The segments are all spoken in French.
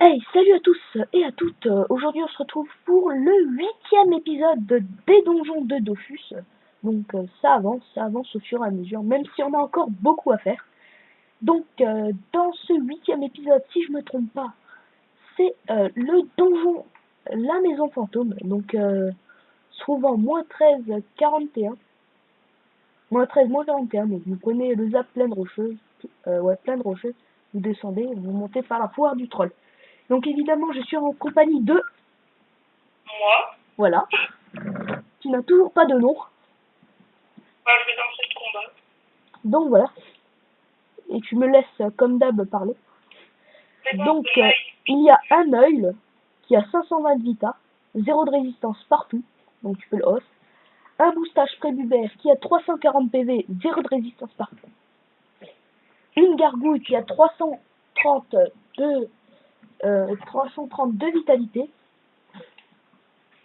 Hey, salut à tous et à toutes. Aujourd'hui, on se retrouve pour le 8e épisode des Donjons de Dofus. Donc, ça avance au fur et à mesure, même si on a encore beaucoup à faire. Donc, dans ce 8e épisode, si je me trompe pas, c'est le donjon La Maison Fantôme. Donc, se trouvant -13, 41. -13, -41. Donc, vous prenez le zap pleine rocheuse. Pleine rocheuse. Vous descendez, vous montez par la foire du troll. Donc évidemment, je suis en compagnie de... Moi. Voilà. Tu n'as toujours pas de nom. Je vais lancer le combat. Donc voilà. Et tu me laisses, comme d'hab, parler. Donc, il y a un œil qui a 520 de vita, 0 de résistance partout. Donc tu peux le host. Un boostage prébubère qui a 340 PV, 0 de résistance partout. Une gargouille qui a 332 vitalité.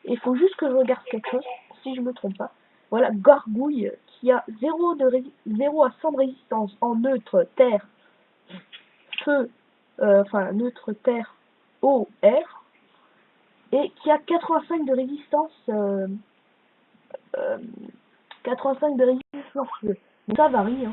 Il faut juste que je regarde quelque chose, si je me trompe pas. Voilà, gargouille qui a 0 à 100 de résistance en neutre, terre, feu, neutre, terre, eau, air, et qui a 85 de résistance, 85 de résistance feu. Donc ça varie, hein.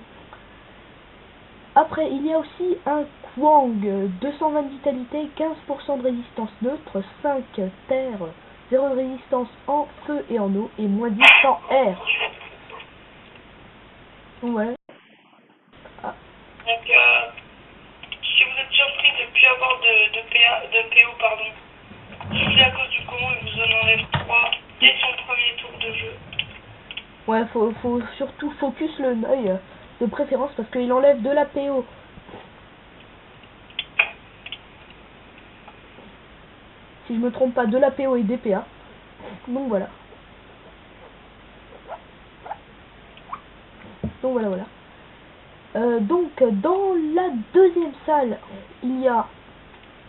Après, il y a aussi un Kwang, 220 de vitalité, 15% de résistance neutre, 5 terre, 0 de résistance en feu et en eau, et -10 en air. Ouais. Donc, si vous êtes surpris de ne plus avoir de PO, c'est à cause du comment il vous en enlève 3 dès son premier tour de jeu. Ouais, faut surtout focus le œil de préférence parce qu'il enlève de la PO. Si je me trompe pas, de la PO et des PA. Donc voilà. Donc dans la deuxième salle, il y a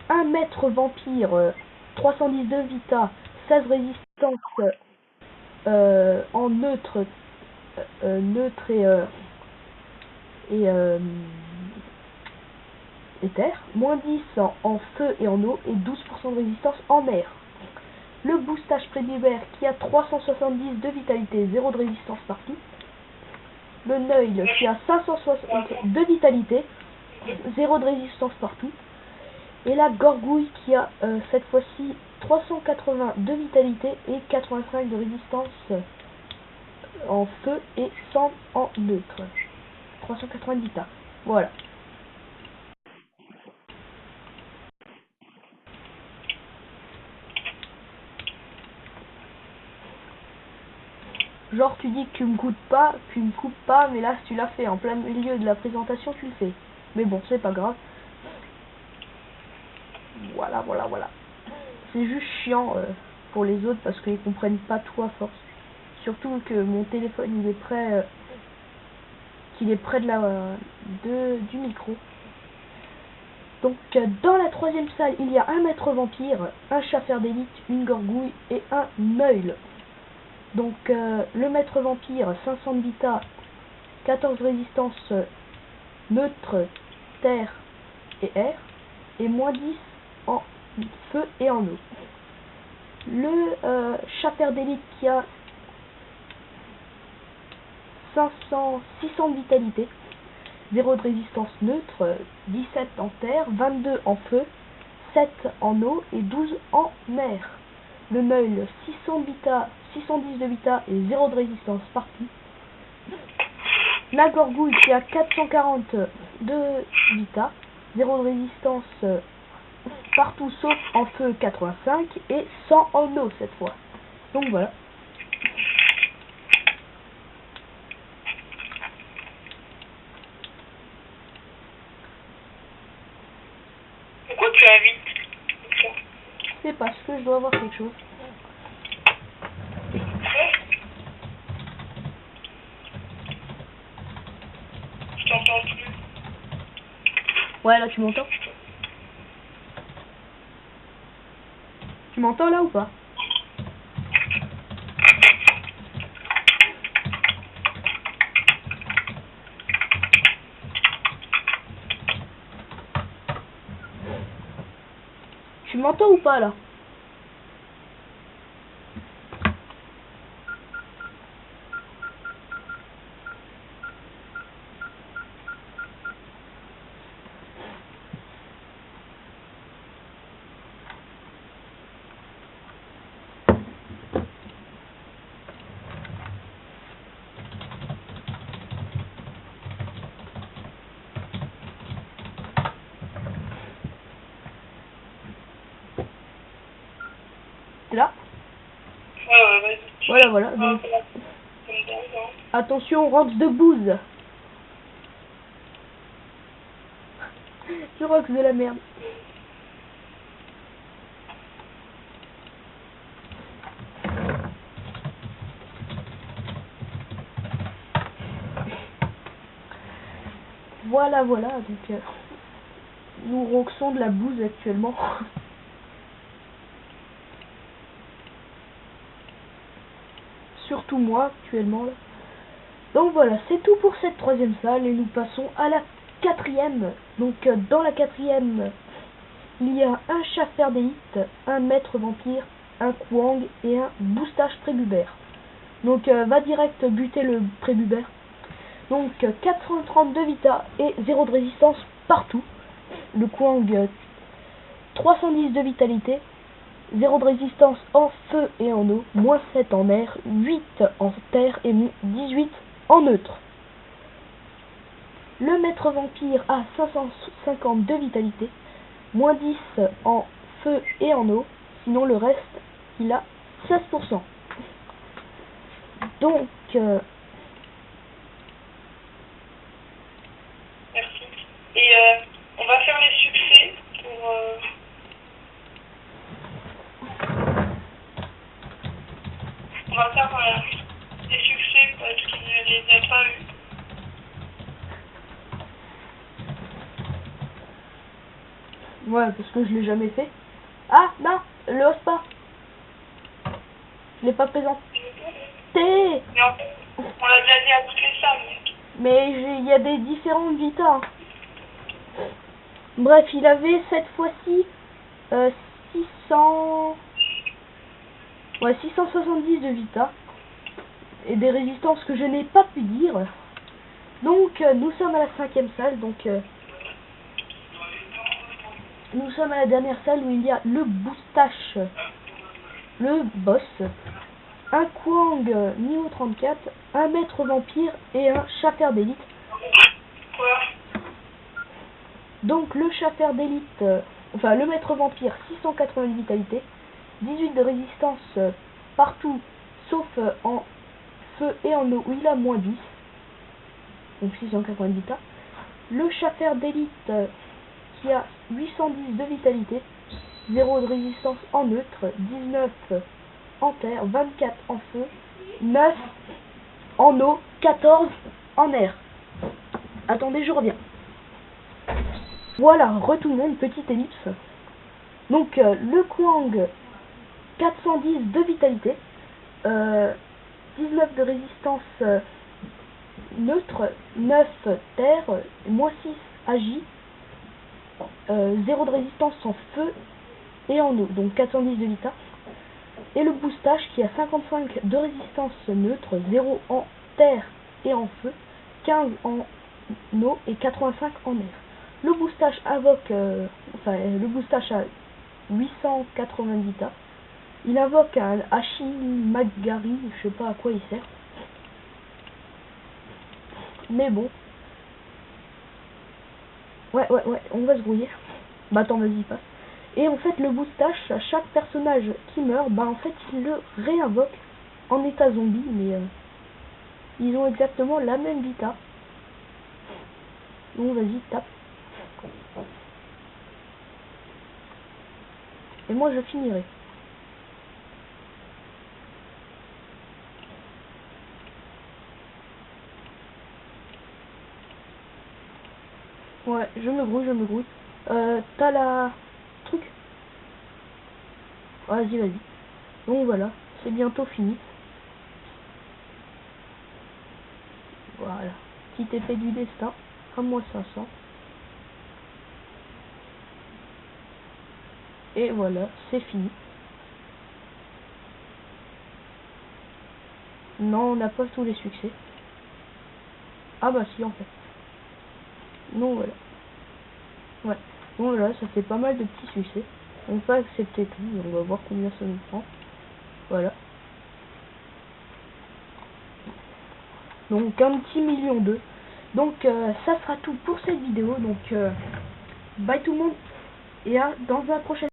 un maître vampire, 312 vita, 16 résistance en neutre, neutre et terre, -10 en feu et en eau et 12% de résistance en air. Le boostage prébubère qui a 370 de vitalité, 0 de résistance partout. Le Neuil qui a 560 de vitalité, 0 de résistance partout. Et la Gorgouille qui a cette fois-ci 380 de vitalité et 85 de résistance en feu et 100 en neutre. 380 vita. Voilà. Genre tu dis que tu me coupes pas, mais là si tu l'as fait en plein milieu de la présentation, tu le fais. Mais bon, c'est pas grave. Voilà. C'est juste chiant pour les autres parce qu'ils comprennent pas tout à force. Surtout que mon téléphone il est près, qu'il est près du micro. Donc dans la troisième salle, il y a un maître vampire, un chasseur d'élite, une gorgouille et un œil. Donc le maître vampire, 500 de vita, 14 résistance neutre, terre et air, et -10 en feu et en eau. Le chasseur d'élite qui a 600 de vitalité, 0 de résistance neutre, 17 en terre, 22 en feu, 7 en eau et 12 en mer. Le Meul, 610 de vita et 0 de résistance partout. La Gorgouille qui a 440 de vita, 0 de résistance partout sauf en feu 85 et 100 en eau cette fois. Donc voilà. Pourquoi tu as 8? C'est parce que je dois avoir quelque chose. Je t'entends plus. Ouais, là tu m'entends? Tu m'entends là ou pas? Tu m'entends ou pas là? T'es là? Ouais, vas-y. Voilà. Ouais, Donc, voilà. Comme d'hab, hein. attention, Rox de bouse. Tu Rox de la merde. Voilà, donc nous roxons de la bouse actuellement. Surtout moi actuellement là. Donc voilà, c'est tout pour cette troisième salle et nous passons à la quatrième. Donc dans la quatrième, il y a un chasseur d'élite, un maître vampire, un Kwang et un boostage prébubère. Donc va direct buter le prébubère. Donc 432 vita et 0 de résistance partout. Le Kwang 310 de vitalité, 0 de résistance en feu et en eau, moins 7 en air, 8 en terre et 18 en neutre. Le maître vampire a 550 de vitalité, moins 10 en feu et en eau, sinon le reste il a 16%. Donc Merci. Et on va faire les succès pour... On va faire des succès parce qu'il ne les a pas eu. ouais, parce que je l'ai jamais fait. Ah non, le ose pas. Je l'ai pas présenté. Mais on l'a déjà dit à toutes les salles. Mais il y a des différentes vitas. Hein. Bref, il avait cette fois-ci 670 de vita et des résistances que je n'ai pas pu dire. Donc nous sommes à la cinquième salle. Donc nous sommes à la dernière salle où il y a le boostache, le boss, un Kwang niveau 34, un maître vampire et un chasseur d'élite. Quoi? Donc le chasseur d'élite, enfin le maître vampire 680 de vitalité, 18 de résistance partout sauf en feu et en eau où il a moins 10, donc 680 de vita. Le chasseur d'élite qui a 810 de vitalité, 0 de résistance en neutre, 19 en terre, 24 en feu, 9 en eau, 14 en air. Attendez, je reviens. Voilà, tout le monde, petite ellipse. Donc le Kwang 410 de vitalité, 19 de résistance neutre, 9 terre, moins 6 agi, 0 de résistance en feu et en eau, donc 410 de vita. Et le boostage qui a 55 de résistance neutre, 0 en terre et en feu, 15 en eau et 85 en air. Le boostage invoque, le boostage a 880 vita. Il invoque un Hashimagari, je sais pas à quoi il sert. Mais bon. Ouais, on va se brouiller. Bah attends, vas-y, passe. Et en fait, le boostage, à chaque personnage qui meurt, bah en fait, il le réinvoque en état zombie, mais ils ont exactement la même vita. Donc vas-y, tape. Et moi, je finirai. Ouais, je me grouille. T'as la truc. Vas-y. Donc voilà, c'est bientôt fini. Voilà. Petit épée du destin. À moins 500. Et voilà, c'est fini. Non, on n'a pas tous les succès. Ah bah si, en fait. Non, voilà. Ouais. Bon, voilà, ça fait pas mal de petits succès. On peut accepter tout, on va voir combien ça nous prend. Voilà. Donc un petit 1,2 million. Donc ça sera tout pour cette vidéo. Donc bye tout le monde et à dans la prochaine.